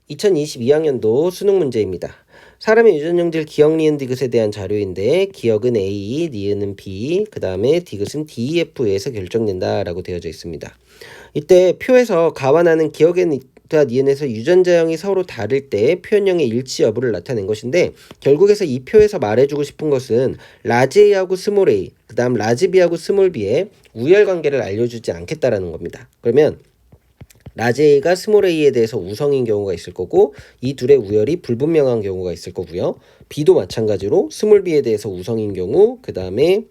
2022학년도 수능 문제입니다. 사람의 유전형질 기억, 니은, 디귿에 대한 자료인데 기억은 A, 니은은 B, 그 다음에 디귿은 D, F에서 결정된다 라고 되어져 있습니다. 이때 표에서 가와 나는 기억의 니은에서 유전자형이 서로 다를 때 표현형의 일치 여부를 나타낸 것인데, 결국에서 이 표에서 말해주고 싶은 것은 라지 A하고 스몰 a, 그 다음 라지 B하고 스몰 b의 우열관계를 알려주지 않겠다라는 겁니다. 그러면 라지 A가 스몰 a에 대해서 우성인 경우가 있을 거고, 이 둘의 우열이 불분명한 경우가 있을 거고요. B도 마찬가지로 스몰 b에 대해서 우성인 경우, 그 다음에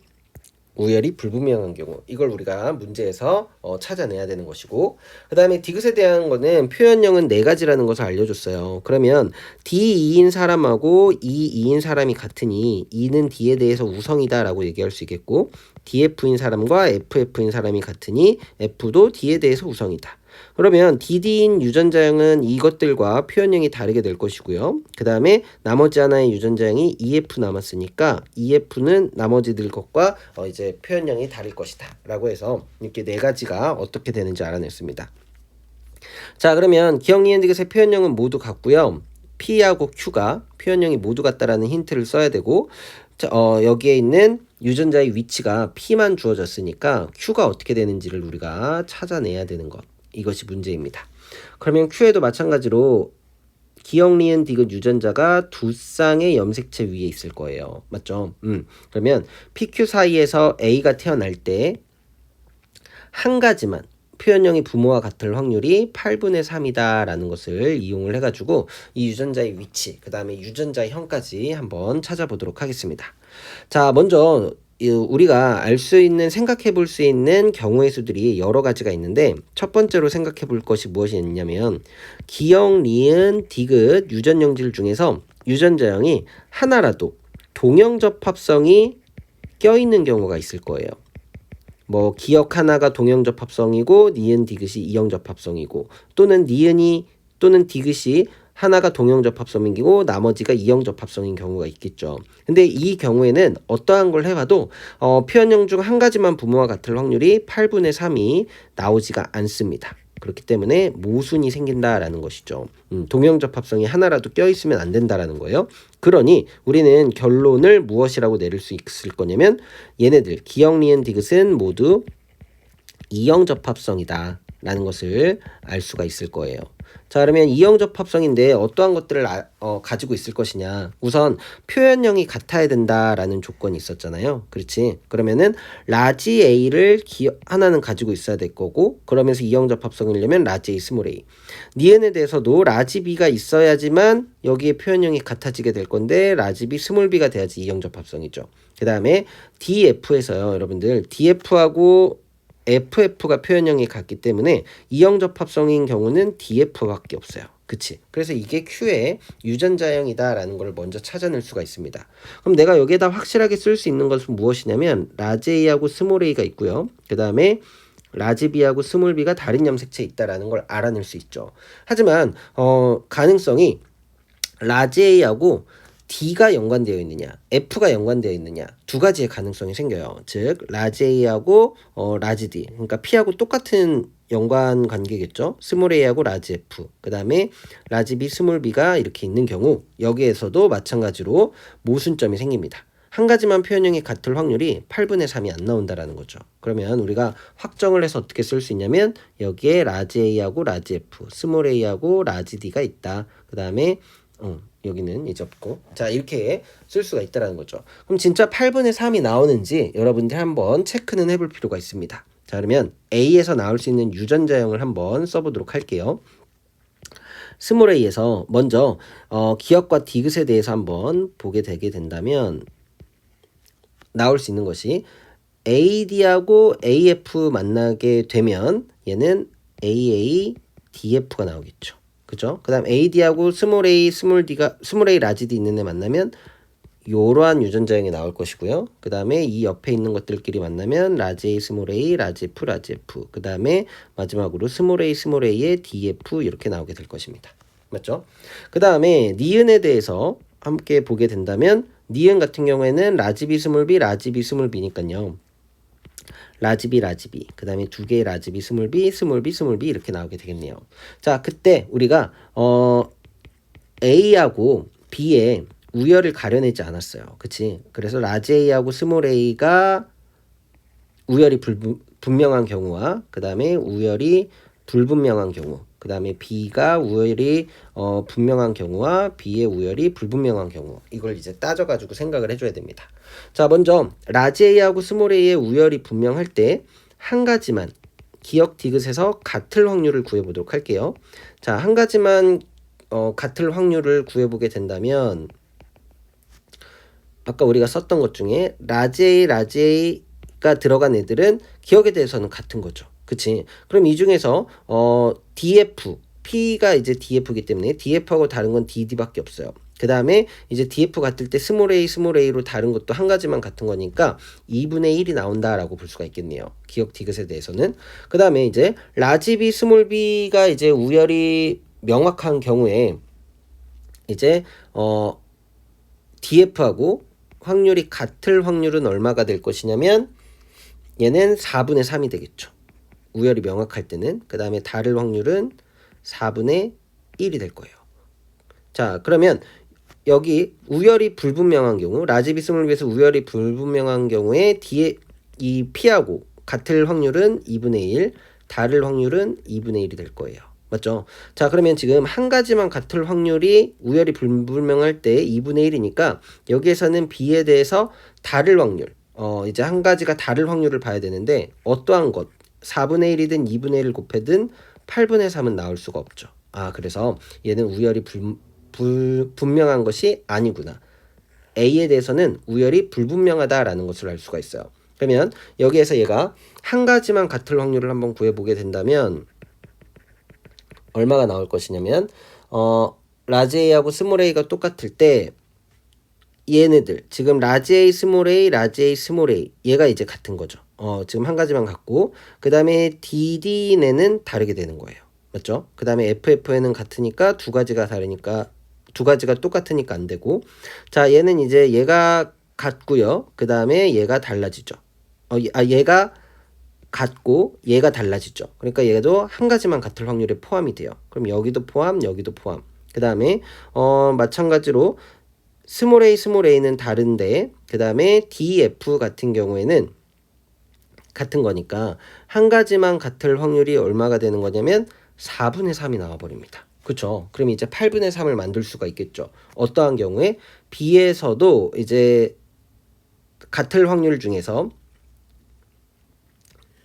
우열이 불분명한 경우, 이걸 우리가 문제에서 찾아내야 되는 것이고, 그 다음에 디귿에 대한 거는 표현형은 4가지라는 것을 알려줬어요. 그러면 D2인 사람하고 E2인 사람이 같으니 E는 D에 대해서 우성이다 라고 얘기할 수 있겠고, DF인 사람과 FF인 사람이 같으니 F도 D에 대해서 우성이다. 그러면 DD인 유전자형은 이것들과 표현형이 다르게 될 것이고요. 그 다음에 나머지 하나의 유전자형이 EF 남았으니까 EF는 나머지들 것과 이제 표현형이 다를 것이다 라고 해서 이렇게 4가지가 어떻게 되는지 알아냈습니다. 자, 그러면 기억, 니은, 디귿의 표현형은 모두 같고요. P하고 Q가 표현형이 모두 같다라는 힌트를 써야 되고, 여기에 있는 유전자의 위치가 P만 주어졌으니까 Q가 어떻게 되는지를 우리가 찾아내야 되는 것, 이것이 문제입니다. 그러면 Q에도 마찬가지로 기억, 니은, 디귿 유전자가 두 쌍의 염색체 위에 있을 거예요. 맞죠? 그러면 PQ 사이에서 A가 태어날 때 한 가지만 표현형이 부모와 같을 확률이 8분의 3이다 라는 것을 이용을 해가지고 이 유전자의 위치, 그 다음에 유전자형까지 한번 찾아보도록 하겠습니다. 자, 먼저 우리가 알 수 있는, 생각해 볼 수 있는 경우의 수들이 여러 가지가 있는데, 첫 번째로 생각해 볼 것이 무엇이 있냐면 기억, 니은, 디귿 유전형질 중에서 유전자형이 하나라도 동형접합성이 껴있는 경우가 있을 거예요. 뭐 기억 하나가 동형접합성이고 니은 디귿이 이형접합성이고, 또는 니은이 또는 디귿이 하나가 동형접합성이고 나머지가 이형접합성인 경우가 있겠죠. 근데 이 경우에는 어떠한 걸 해봐도 표현형 중 한 가지만 부모와 같을 확률이 8분의 3이 나오지가 않습니다. 그렇기 때문에 모순이 생긴다라는 것이죠. 동형접합성이 하나라도 껴있으면 안 된다라는 거예요. 그러니 우리는 결론을 무엇이라고 내릴 수 있을 거냐면, 얘네들 기억, 니은, 디귿은 모두 이형접합성이다 라는 것을 알 수가 있을 거예요. 자, 그러면 이형접합성인데 어떠한 것들을 가지고 있을 것이냐. 우선 표현형이 같아야 된다라는 조건이 있었잖아요. 그렇지? 그러면은 라지 A를 하나는 가지고 있어야 될 거고, 그러면서 이형접합성이려면 라지 A, 스몰 a. 니은에 대해서도 라지 B가 있어야지만 여기에 표현형이 같아지게 될 건데, 라지 B, 스몰 b가 돼야지 이형접합성이죠. 그 다음에 DF에서요, 여러분들 DF하고 FF가 표현형이 같기 때문에 이형접합성인 경우는 DF밖에 없어요. 그치? 그래서 이게 Q의 유전자형이다라는 걸 먼저 찾아낼 수가 있습니다. 그럼 내가 여기에다 확실하게 쓸 수 있는 것은 무엇이냐면 라지 A하고 스몰 a가 있고요. 그 다음에 라지 B하고 스몰 b가 다른 염색체에 있다라는 걸 알아낼 수 있죠. 하지만 가능성이 라지 A하고 D가 연관되어 있느냐, F가 연관되어 있느냐, 두 가지의 가능성이 생겨요. 즉 라지 A하고 라지 D, 그러니까 P하고 똑같은 연관 관계겠죠. 스몰 a하고 라지 F, 그 다음에 라지 B, 스몰 b가 이렇게 있는 경우, 여기에서도 마찬가지로 모순점이 생깁니다. 한 가지만 표현형이 같을 확률이 8분의 3이 안 나온다라는 거죠. 그러면 우리가 확정을 해서 어떻게 쓸 수 있냐면, 여기에 라지 A하고 라지 F, 스몰 a하고 라지 D가 있다. 그 다음에 여기는 이제 없고, 자, 이렇게 쓸 수가 있다는 거죠. 그럼 진짜 8분의 3이 나오는지 여러분들이 한번 체크는 해볼 필요가 있습니다. 자, 그러면 A에서 나올 수 있는 유전자형을 한번 써보도록 할게요. 스몰 a에서 먼저 기억과 디귿에 대해서 한번 보게 되게 된다면 나올 수 있는 것이 AD하고 AF 만나게 되면 얘는 AA, DF가 나오겠죠. 그죠? 그 다음 AD하고 스몰 a, 스몰 a, 라지 D 있는 애 만나면 이러한 유전자형이 나올 것이고요. 그 다음에 이 옆에 있는 것들끼리 만나면 라지 A, 스몰 a, 라지 F, 라지 F. 그 다음에 마지막으로 스몰 a, 스몰 a의 DF 이렇게 나오게 될 것입니다. 맞죠? 그 다음에 니은에 대해서 함께 보게 된다면, 니은 같은 경우에는 라지 B, 스몰 b, 라지 B, 스몰 b니까요. 라지 B, 라지 B, 그 다음에 두 개의 라지 B, 스몰 B, 스몰 B, 스몰 B 이렇게 나오게 되겠네요. 자, 그때 우리가 A하고 B의 우열을 가려내지 않았어요. 그치? 그래서 라지 A하고 스몰 a가 우열이 분명한 경우와 그 다음에 우열이 불분명한 경우, 그 다음에 B가 우열이 분명한 경우와 B의 우열이 불분명한 경우, 이걸 이제 따져가지고 생각을 해줘야 됩니다. 자, 먼저 라지 A하고 스몰 a의 우열이 분명할 때 한 가지만 기억 디귿에서 같을 확률을 구해보도록 할게요. 자, 한 가지만 같을 확률을 구해보게 된다면 아까 우리가 썼던 것 중에 라지 A가 들어간 애들은 기억에 대해서는 같은 거죠. 그치? 그럼 이 중에서 DF, P가 이제 DF이기 때문에 DF하고 다른 건 DD밖에 없어요. 그 다음에 이제 DF 같을 때 스몰 a로 다른 것도 한 가지만 같은 거니까 2분의 1이 나온다라고 볼 수가 있겠네요. 기억 디귿에 대해서는. 그 다음에 이제 라지 B, 스몰 b가 이제 우열이 명확한 경우에 이제 DF하고 확률이 같을 확률은 얼마가 될 것이냐면 얘는 4분의 3이 되겠죠. 우열이 명확할 때는. 그 다음에 다를 확률은 4분의 1이 될 거예요. 자, 그러면 여기 우열이 불분명한 경우, 라지 비스몰 비에서 우열이 불분명한 경우에 뒤에 이 P하고 같을 확률은 2분의 1, 다를 확률은 2분의 1이 될 거예요. 맞죠? 자, 그러면 지금 한 가지만 같을 확률이 우열이 불분명할 때 2분의 1이니까 여기에서는 B에 대해서 다를 확률, 이제 한 가지가 다를 확률을 봐야 되는데 어떠한 것, 4분의 1이든 2분의 1을 곱하든 8분의 3은 나올 수가 없죠. 아, 그래서 얘는 우열이 분명한 것이 아니구나. A에 대해서는 우열이 불분명하다라는 것을 알 수가 있어요. 그러면 여기에서 얘가 한 가지만 같을 확률을 한번 구해보게 된다면 얼마가 나올 것이냐면 라지 A하고 스몰 a가 똑같을 때 얘네들 지금 라지 A 스몰 a, 라지 A 스몰 a 얘가 이제 같은 거죠. 지금 한 가지만 같고 그 다음에 DD는 다르게 되는 거예요. 맞죠? 그 다음에 FF는 같으니까 두 가지가 다르니까 두 가지가 똑같으니까 안 되고 자 얘는 이제 얘가 같고요. 그 다음에 얘가 달라지죠. 얘가 같고 얘가 달라지죠. 그러니까 얘도 한 가지만 같을 확률에 포함이 돼요. 그럼 여기도 포함, 여기도 포함. 그 다음에 마찬가지로 스몰 a는 다른데 그 다음에 DF 같은 경우에는 같은 거니까 한 가지만 같을 확률이 얼마가 되는 거냐면 4분의 3이 나와버립니다. 그쵸? 그럼 이제 8분의 3을 만들 수가 있겠죠. 어떠한 경우에 B에서도 이제 같을 확률 중에서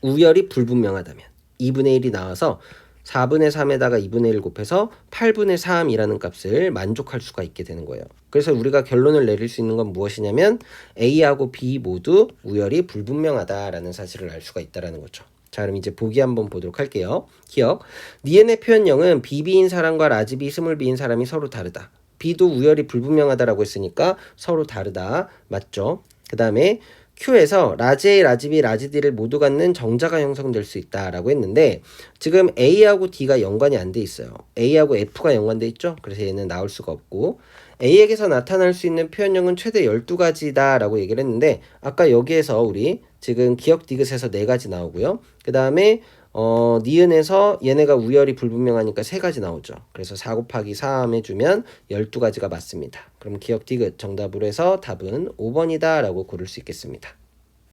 우열이 불분명하다면 2분의 1이 나와서 4분의 3에다가 2분의 1을 곱해서 8분의 3이라는 값을 만족할 수가 있게 되는 거예요. 그래서 우리가 결론을 내릴 수 있는 건 무엇이냐면 A하고 B 모두 우열이 불분명하다라는 사실을 알 수가 있다는 거죠. 자, 그럼 이제 보기 한번 보도록 할게요. 기억. 니은의 표현형은 BB인 사람과 라지 B, 스몰 B인 사람이 서로 다르다. B도 우열이 불분명하다라고 했으니까 서로 다르다. 맞죠? 그 다음에 Q에서 라지 A, 라지 B, 라지 D를 모두 갖는 정자가 형성될 수 있다라고 했는데 지금 A하고 D가 연관이 안 돼 있어요. A하고 F가 연관돼 있죠? 그래서 얘는 나올 수가 없고 A에게서 나타날 수 있는 표현형은 최대 12가지다 라고 얘기를 했는데 아까 여기에서 우리 지금 기억 디귿에서 4가지 나오고요. 그 다음에 니은에서 얘네가 우열이 불분명하니까 3가지 나오죠. 그래서 4 곱하기 3 해주면 12가지가 맞습니다. 그럼 기억 디귿 정답으로 해서 답은 5번이다 라고 고를 수 있겠습니다.